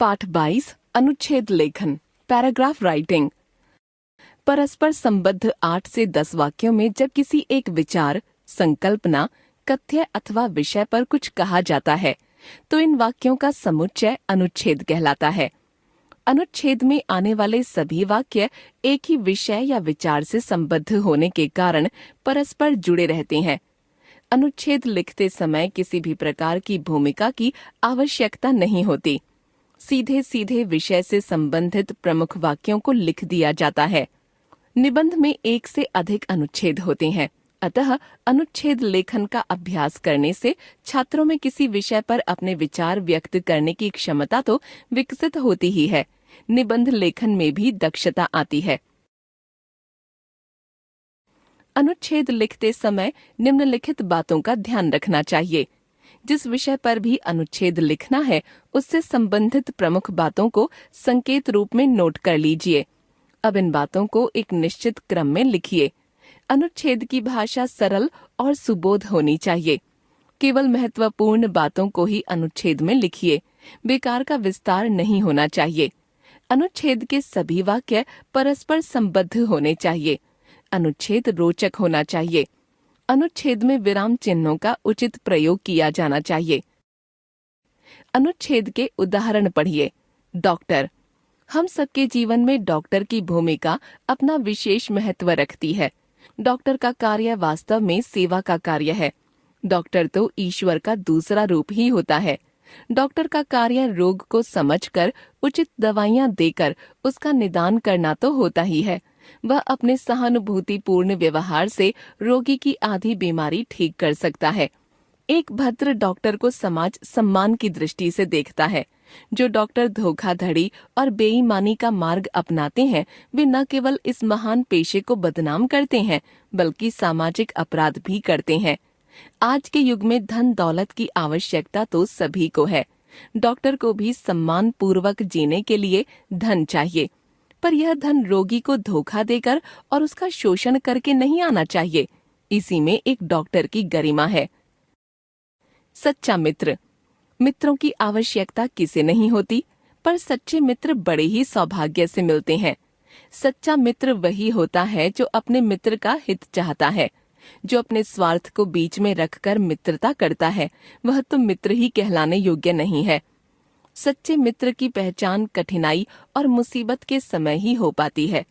पाठ 22 अनुच्छेद लेखन पैराग्राफ राइटिंग। परस्पर संबद्ध 8 से 10 वाक्यों में जब किसी एक विचार, संकल्पना, कथ्य अथवा विषय पर कुछ कहा जाता है तो इन वाक्यों का समुच्चय अनुच्छेद कहलाता है। अनुच्छेद में आने वाले सभी वाक्य एक ही विषय या विचार से संबद्ध होने के कारण परस्पर जुड़े रहते हैं। अनुच्छेद लिखते समय किसी भी प्रकार की भूमिका की आवश्यकता नहीं होती। सीधे सीधे विषय से संबंधित प्रमुख वाक्यों को लिख दिया जाता है। निबंध में एक से अधिक अनुच्छेद होते हैं, अतः अनुच्छेद लेखन का अभ्यास करने से छात्रों में किसी विषय पर अपने विचार व्यक्त करने की क्षमता तो विकसित होती ही है, निबंध लेखन में भी दक्षता आती है। अनुच्छेद लिखते समय निम्नलिखित बातों का ध्यान रखना चाहिए। जिस विषय पर भी अनुच्छेद लिखना है उससे संबंधित प्रमुख बातों को संकेत रूप में नोट कर लीजिए। अब इन बातों को एक निश्चित क्रम में लिखिए। अनुच्छेद की भाषा सरल और सुबोध होनी चाहिए। केवल महत्वपूर्ण बातों को ही अनुच्छेद में लिखिए, बेकार का विस्तार नहीं होना चाहिए। अनुच्छेद के सभी वाक्य परस्पर संबद्ध होने चाहिए। अनुच्छेद रोचक होना चाहिए। अनुच्छेद में विराम चिन्हों का उचित प्रयोग किया जाना चाहिए। अनुच्छेद के उदाहरण पढ़िए। डॉक्टर। हम सबके जीवन में डॉक्टर की भूमिका अपना विशेष महत्व रखती है। डॉक्टर का कार्य वास्तव में सेवा का कार्य है। डॉक्टर तो ईश्वर का दूसरा रूप ही होता है। डॉक्टर का कार्य रोग को समझकर उचित दवाइयां देकर उसका निदान करना तो होता ही है। वह अपने सहानुभूतिपूर्ण व्यवहार से रोगी की आधी बीमारी ठीक कर सकता है। एक भद्र डॉक्टर को समाज सम्मान की दृष्टि से देखता है। जो डॉक्टर धोखाधड़ी और बेईमानी का मार्ग अपनाते हैं वे न केवल इस महान पेशे को बदनाम करते हैं बल्कि सामाजिक अपराध भी करते हैं। आज के युग में धन दौलत की आवश्यकता तो सभी को है। डॉक्टर को भी सम्मान पूर्वक जीने के लिए धन चाहिए, पर यह धन रोगी को धोखा देकर और उसका शोषण करके नहीं आना चाहिए। इसी में एक डॉक्टर की गरिमा है। सच्चा मित्र। मित्रों की आवश्यकता किसे नहीं होती, पर सच्चे मित्र बड़े ही सौभाग्य से मिलते हैं। सच्चा मित्र वही होता है जो अपने मित्र का हित चाहता है। जो अपने स्वार्थ को बीच में रखकर मित्रता करता है वह तो मित्र ही कहलाने योग्य नहीं है। सच्चे मित्र की पहचान कठिनाई और मुसीबत के समय ही हो पाती है।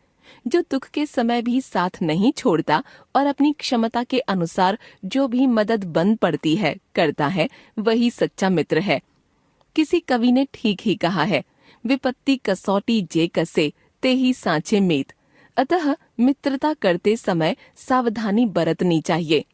जो दुख के समय भी साथ नहीं छोड़ता और अपनी क्षमता के अनुसार जो भी मदद बन पड़ती है करता है वही सच्चा मित्र है। किसी कवि ने ठीक ही कहा है, विपत्ति कसौटी जे कसे ते ही सांचे मेत। अतः मित्रता करते समय सावधानी बरतनी चाहिए।